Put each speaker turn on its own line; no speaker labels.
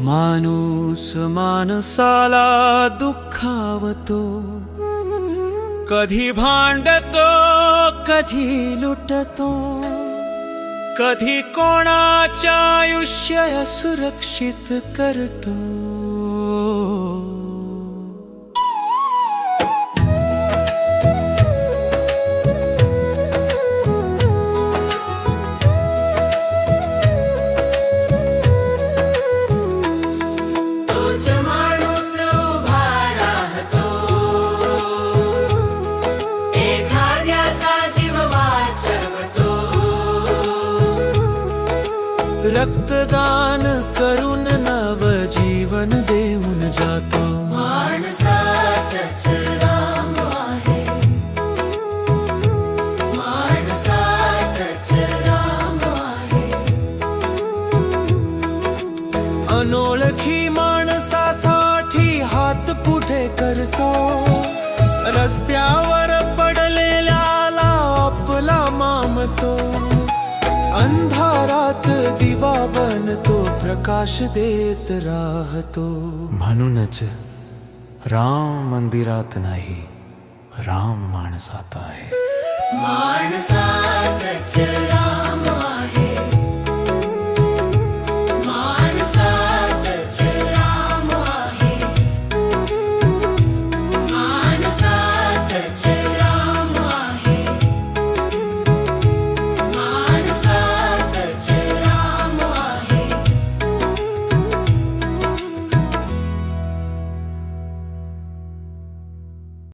माणूस माणसाला दुखावतो, कधी भांडतो कधी लुटतो, कधी कोणाचे आयुष्य असुरक्षित करतो. रक्तदान करून नव जीवन देऊन जातो.
माणसातच राम आहे, माणसातच राम आहे.
अनोळखी माणसासाठी हात पुढे करतो, रस्त्यावर पडलेल्याला आपला मामतो. अंधारात दिवा बनतो, प्रकाश देत राहतो. म्हणूनच राम मंदिरात नाही, राम माणसात आहे.
माणसात